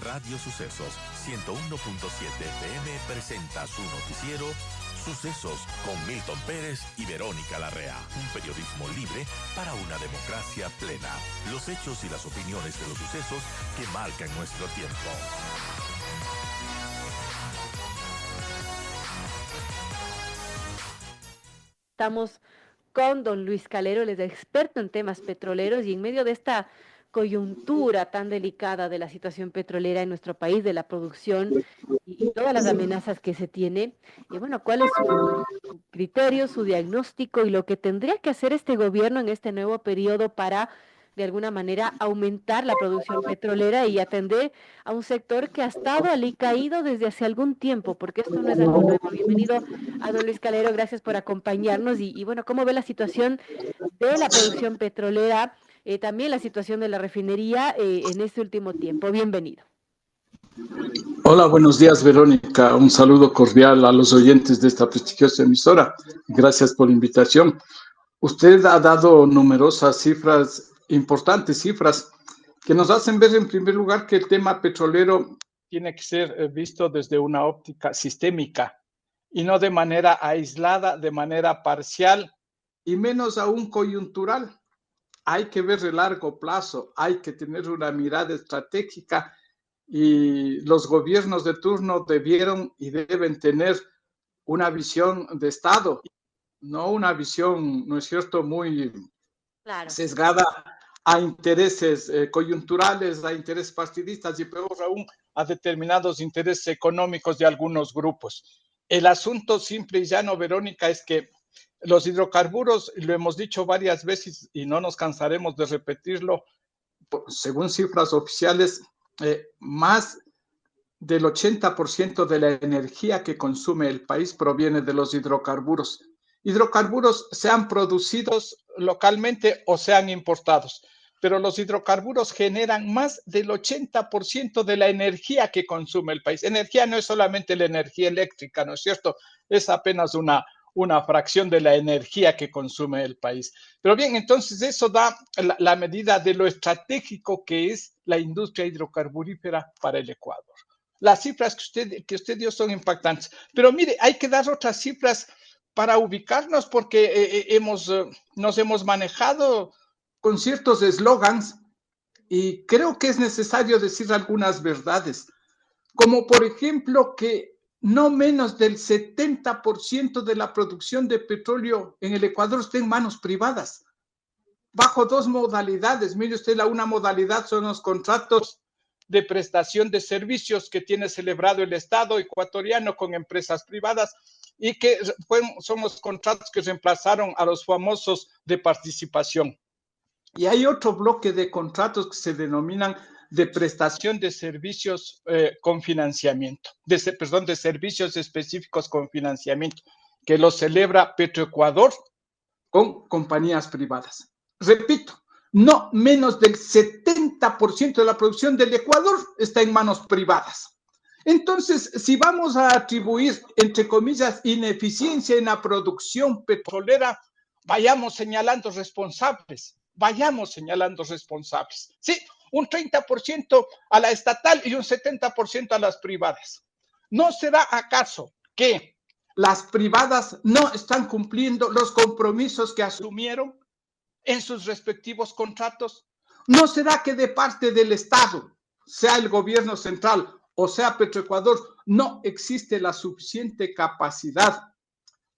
Radio Sucesos 101.7 FM presenta su noticiero Sucesos con Milton Pérez y Verónica Larrea. Un periodismo libre para una democracia plena. Los hechos y las opiniones de los sucesos que marcan nuestro tiempo. Estamos con don Luis Calero, él es experto en temas petroleros y en medio de esta coyuntura tan delicada de la situación petrolera en nuestro país, de la producción y todas las amenazas que se tiene, y bueno, ¿cuál es su criterio, su diagnóstico y lo que tendría que hacer este gobierno en este nuevo periodo para de alguna manera aumentar la producción petrolera y atender a un sector que ha estado alicaído desde hace algún tiempo, porque esto no es algo nuevo? Bienvenido a don Luis Calero, gracias por acompañarnos y bueno, ¿cómo ve la situación de la producción petrolera, también la situación de la refinería en este último tiempo? Bienvenido. Hola, buenos días, Verónica. Un saludo cordial a los oyentes de esta prestigiosa emisora. Gracias por la invitación. Usted ha dado numerosas cifras, importantes cifras, que nos hacen ver en primer lugar que el tema petrolero tiene que ser visto desde una óptica sistémica y no de manera aislada, de manera parcial y menos aún coyuntural. Hay que ver de largo plazo, hay que tener una mirada estratégica y los gobiernos de turno debieron y deben tener una visión de Estado, no una visión, ¿no es cierto?, muy sesgada a intereses coyunturales, a intereses partidistas y peor aún a determinados intereses económicos de algunos grupos. El asunto simple y llano, Verónica, es que los hidrocarburos, lo hemos dicho varias veces y no nos cansaremos de repetirlo, según cifras oficiales, más del 80% de la energía que consume el país proviene de los hidrocarburos. Hidrocarburos sean producidos localmente o sean importados, pero los hidrocarburos generan más del 80% de la energía que consume el país. Energía no es solamente la energía eléctrica, ¿no es cierto? Es apenas una fracción de la energía que consume el país. Pero bien, entonces eso da la medida de lo estratégico que es la industria hidrocarburífera para el Ecuador. Las cifras que usted dio son impactantes. Pero mire, hay que dar otras cifras para ubicarnos porque nos hemos manejado con ciertos eslogans y creo que es necesario decir algunas verdades, como por ejemplo que no menos del 70% de la producción de petróleo en el Ecuador está en manos privadas, bajo dos modalidades. Mire usted, una modalidad son los contratos de prestación de servicios que tiene celebrado el Estado ecuatoriano con empresas privadas y que son los contratos que reemplazaron a los famosos de participación. Y hay otro bloque de contratos que se denominan de prestación de servicios con financiamiento, de servicios específicos con financiamiento, que los celebra Petroecuador con compañías privadas. Repito, no menos del 70% de la producción del Ecuador está en manos privadas. Entonces, si vamos a atribuir, entre comillas, ineficiencia en la producción petrolera, vayamos señalando responsables. Sí, un 30% a la estatal y un 70% a las privadas. ¿No será acaso que las privadas no están cumpliendo los compromisos que asumieron en sus respectivos contratos? ¿No será que de parte del Estado, sea el gobierno central o sea Petroecuador, no existe la suficiente capacidad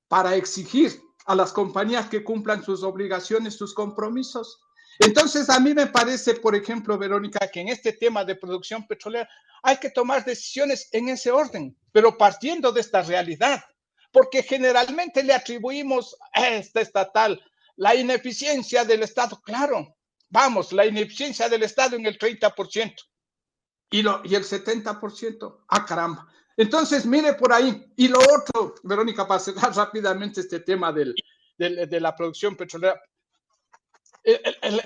para exigir a las compañías que cumplan sus obligaciones, sus compromisos? Entonces, a mí me parece, por ejemplo, Verónica, que en este tema de producción petrolera hay que tomar decisiones en ese orden, pero partiendo de esta realidad, porque generalmente le atribuimos a esta estatal la ineficiencia del Estado. Claro, vamos, la ineficiencia del Estado en el 30% y el 70%, caramba. Entonces, mire por ahí. Y lo otro, Verónica, para cerrar rápidamente este tema de la producción petrolera.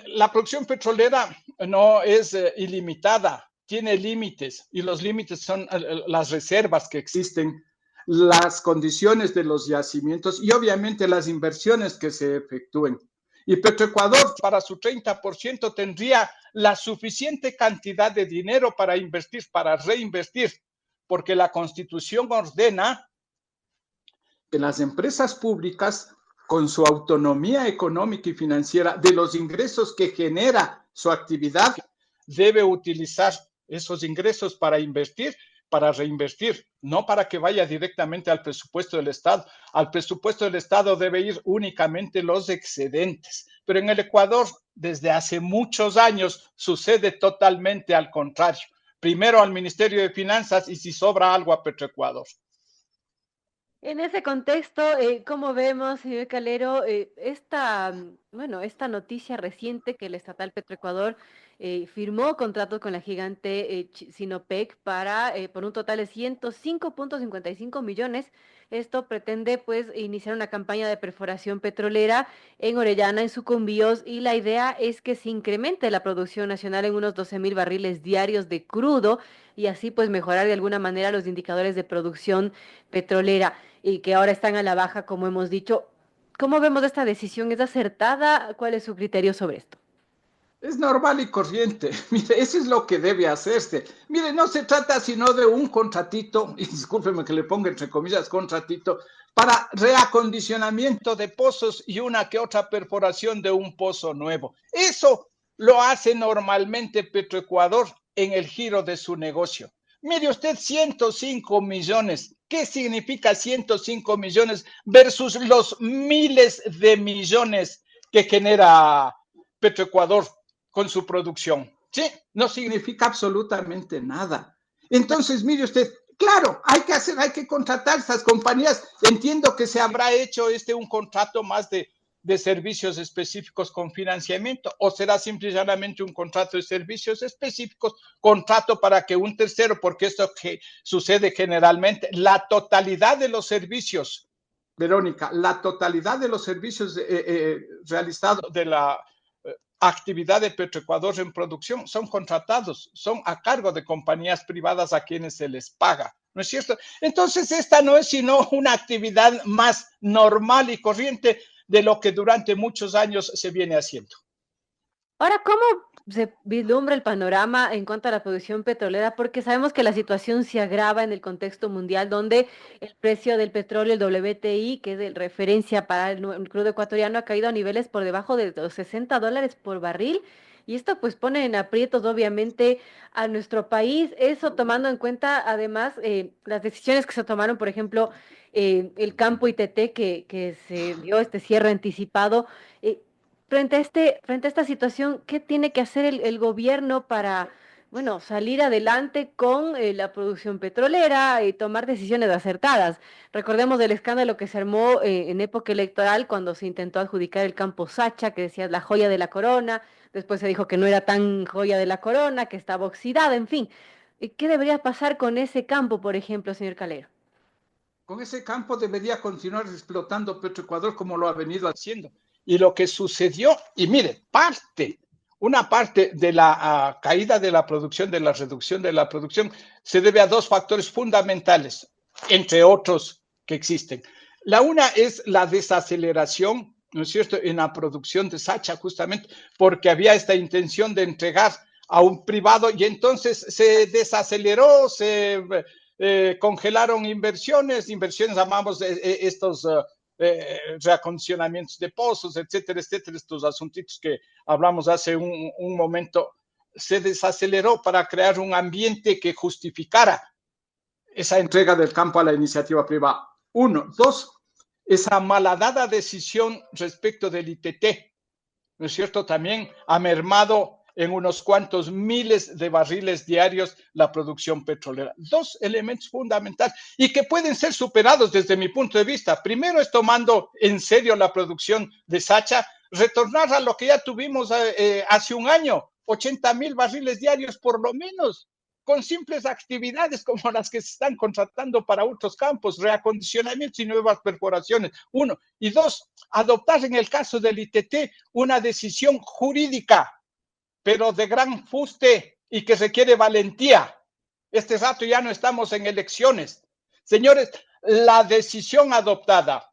La producción petrolera no es ilimitada, tiene límites, y los límites son las reservas que existen, las condiciones de los yacimientos y obviamente las inversiones que se efectúen. Y Petroecuador, para su 30%, tendría la suficiente cantidad de dinero para invertir, para reinvestir, porque la Constitución ordena que las empresas públicas, con su autonomía económica y financiera de los ingresos que genera su actividad, debe utilizar esos ingresos para invertir, para reinvestir, no para que vaya directamente al presupuesto del Estado. Al presupuesto del Estado debe ir únicamente los excedentes. Pero en el Ecuador, desde hace muchos años, sucede totalmente al contrario. Primero al Ministerio de Finanzas y si sobra algo a Petroecuador. En ese contexto, ¿cómo vemos, señor Calero, esta noticia reciente que el estatal Petroecuador firmó contratos con la gigante Sinopec por un total de 105.55 millones? Esto pretende, pues, iniciar una campaña de perforación petrolera en Orellana, en Sucumbíos, y la idea es que se incremente la producción nacional en unos 12.000 barriles diarios de crudo y así, pues, mejorar de alguna manera los indicadores de producción petrolera y que ahora están a la baja, como hemos dicho. ¿Cómo vemos esta decisión? ¿Es acertada? ¿Cuál es su criterio sobre esto? Es normal y corriente. Mire, eso es lo que debe hacerse. Mire, no se trata sino de un contratito, y discúlpeme que le ponga entre comillas contratito, para reacondicionamiento de pozos y una que otra perforación de un pozo nuevo. Eso lo hace normalmente Petroecuador en el giro de su negocio. Mire usted, 105 millones. ¿Qué significa 105 millones versus los miles de millones que genera Petroecuador con su producción? Sí, no significa absolutamente nada. Entonces, mire usted, claro, hay que contratar estas compañías. Entiendo que se habrá hecho un contrato más de servicios específicos con financiamiento, o será simple y llanamente un contrato de servicios específicos, contrato para que un tercero, porque esto que sucede generalmente, la totalidad de los servicios, Verónica, la totalidad de los servicios realizados de la actividad de Petroecuador en producción son contratados, son a cargo de compañías privadas a quienes se les paga, ¿no es cierto? Entonces, esta no es sino una actividad más normal y corriente de lo que durante muchos años se viene haciendo. Ahora, ¿cómo se vislumbra el panorama en cuanto a la producción petrolera? Porque sabemos que la situación se agrava en el contexto mundial, donde el precio del petróleo, el WTI, que es de referencia para el crudo ecuatoriano, ha caído a niveles por debajo de los $60 por barril. Y esto pues pone en aprietos obviamente a nuestro país, eso tomando en cuenta además las decisiones que se tomaron, por ejemplo, el campo ITT que se dio este cierre anticipado. eh, frente a esta situación, ¿qué tiene que hacer el gobierno para, bueno, salir adelante con la producción petrolera y tomar decisiones acertadas? Recordemos el escándalo que se armó en época electoral cuando se intentó adjudicar el campo Sacha, que decía la joya de la corona, después se dijo que no era tan joya de la corona, que estaba oxidada, en fin. ¿Qué debería pasar con ese campo, por ejemplo, señor Calero? Con ese campo debería continuar explotando Petroecuador como lo ha venido haciendo. Y lo que sucedió, y mire, una parte de la caída de la producción, de la reducción de la producción, se debe a dos factores fundamentales, entre otros que existen. La una es la desaceleración, ¿no es cierto?, en la producción de Sacha, justamente porque había esta intención de entregar a un privado y entonces se desaceleró, congelaron inversiones, llamamos estos reacondicionamientos de pozos, etcétera, etcétera, estos asuntitos que hablamos hace un momento, se desaceleró para crear un ambiente que justificara esa entrega del campo a la iniciativa privada. Uno. Dos, esa malhadada decisión respecto del ITT, ¿no es cierto? También ha mermado en unos cuantos miles de barriles diarios la producción petrolera. Dos elementos fundamentales y que pueden ser superados desde mi punto de vista. Primero es tomando en serio la producción de Sacha, retornar a lo que ya tuvimos hace un año, 80.000 barriles diarios por lo menos, con simples actividades como las que se están contratando para otros campos, reacondicionamientos y nuevas perforaciones. Uno. Y dos, adoptar en el caso del ITT una decisión jurídica, pero de gran fuste y que requiere valentía. Este rato ya no estamos en elecciones. Señores, la decisión adoptada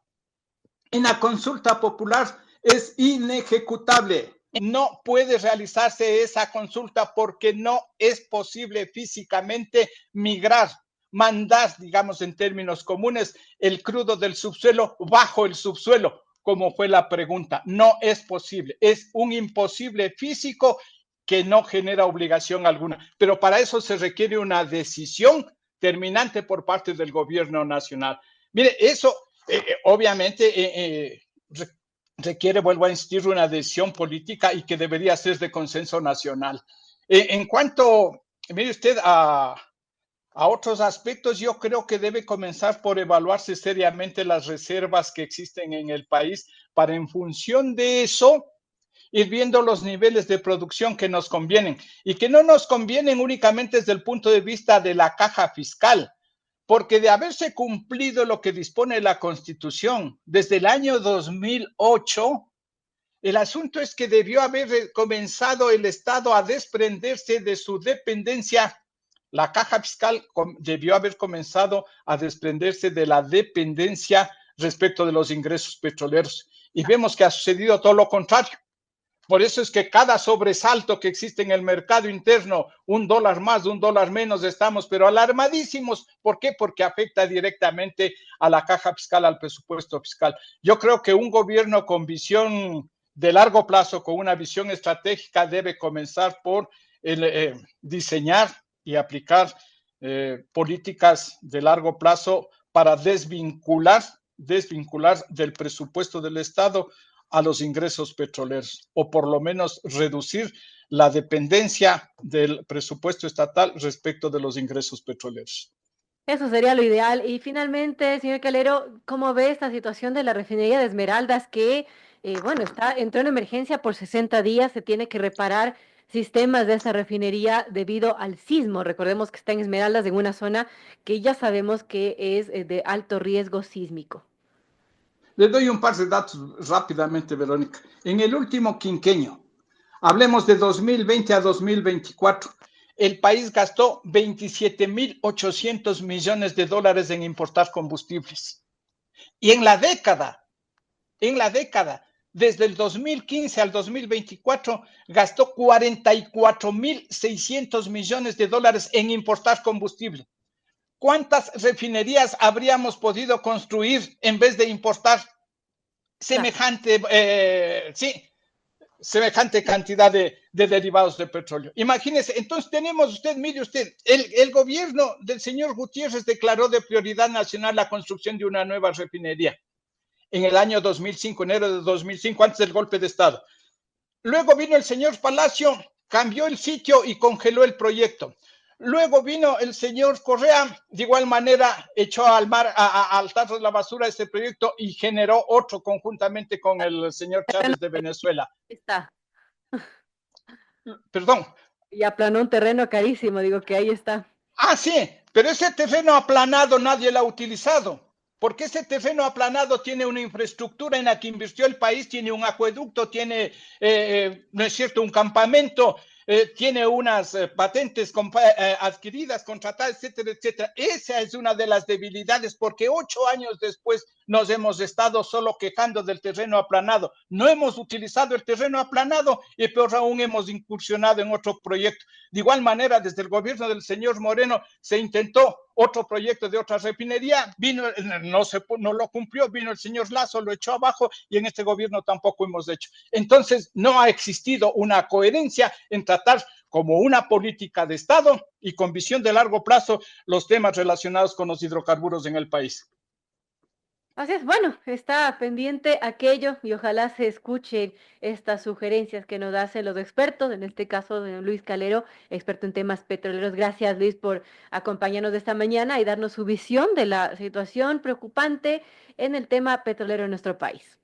en la consulta popular es inejecutable. No puede realizarse esa consulta porque no es posible físicamente migrar, mandar, digamos en términos comunes, el crudo del subsuelo bajo el subsuelo, como fue la pregunta. No es posible, es un imposible físico que no genera obligación alguna. Pero para eso se requiere una decisión terminante por parte del gobierno nacional. Mire, eso obviamente requiere, vuelvo a insistir, una decisión política y que debería ser de consenso nacional. En cuanto, mire usted, a otros aspectos, yo creo que debe comenzar por evaluarse seriamente las reservas que existen en el país para, en función de eso, ir viendo los niveles de producción que nos convienen y que no nos convienen únicamente desde el punto de vista de la caja fiscal, porque de haberse cumplido lo que dispone la Constitución desde el año 2008, el asunto es que debió haber comenzado el Estado a desprenderse de su dependencia. La caja fiscal debió haber comenzado a desprenderse de la dependencia respecto de los ingresos petroleros. Y vemos que ha sucedido todo lo contrario. Por eso es que cada sobresalto que existe en el mercado interno, $1 más, $1 menos, estamos pero alarmadísimos. ¿Por qué? Porque afecta directamente a la caja fiscal, al presupuesto fiscal. Yo creo que un gobierno con visión de largo plazo, con una visión estratégica, debe comenzar por diseñar y aplicar políticas de largo plazo para desvincular del presupuesto del Estado a los ingresos petroleros, o por lo menos reducir la dependencia del presupuesto estatal respecto de los ingresos petroleros. Eso sería lo ideal. Y finalmente, señor Calero, ¿cómo ve esta situación de la refinería de Esmeraldas que, bueno, entró en emergencia por 60 días, se tiene que reparar sistemas de esa refinería debido al sismo? Recordemos que está en Esmeraldas, en una zona que ya sabemos que es de alto riesgo sísmico. Le doy un par de datos rápidamente, Verónica. En el último quinquenio, hablemos de 2020 a 2024, el país gastó 27.800 millones de dólares en importar combustibles. Y en la década, desde el 2015 al 2024, gastó 44.600 millones de dólares en importar combustible. ¿Cuántas refinerías habríamos podido construir en vez de importar semejante, semejante cantidad de derivados de petróleo? Imagínese, entonces mire usted, el gobierno del señor Gutiérrez declaró de prioridad nacional la construcción de una nueva refinería en el año 2005, enero de 2005, antes del golpe de Estado. Luego vino el señor Palacio, cambió el sitio y congeló el proyecto. Luego vino el señor Correa, de igual manera echó al mar, al tarro de la basura este proyecto y generó otro conjuntamente con el señor Chávez de Venezuela. Está. Perdón. Y aplanó un terreno carísimo, digo que ahí está. Ah, sí, pero ese terreno aplanado nadie lo ha utilizado. Porque ese terreno aplanado tiene una infraestructura en la que invirtió el país, tiene un acueducto, tiene, no es cierto, un campamento, tiene unas patentes adquiridas, contratadas, etcétera, etcétera. Esa es una de las debilidades, porque 8 años después nos hemos estado solo quejando del terreno aplanado. No hemos utilizado el terreno aplanado y peor aún hemos incursionado en otro proyecto. De igual manera, desde el gobierno del señor Moreno se intentó otro proyecto de otra refinería, no lo cumplió, vino el señor Lazo, lo echó abajo y en este gobierno tampoco hemos hecho. Entonces, no ha existido una coherencia en tratar como una política de Estado y con visión de largo plazo los temas relacionados con los hidrocarburos en el país. Así es, bueno, está pendiente aquello y ojalá se escuchen estas sugerencias que nos hacen los expertos, en este caso de Luis Calero, experto en temas petroleros. Gracias, Luis, por acompañarnos de esta mañana y darnos su visión de la situación preocupante en el tema petrolero en nuestro país.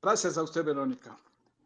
Gracias a usted, Verónica.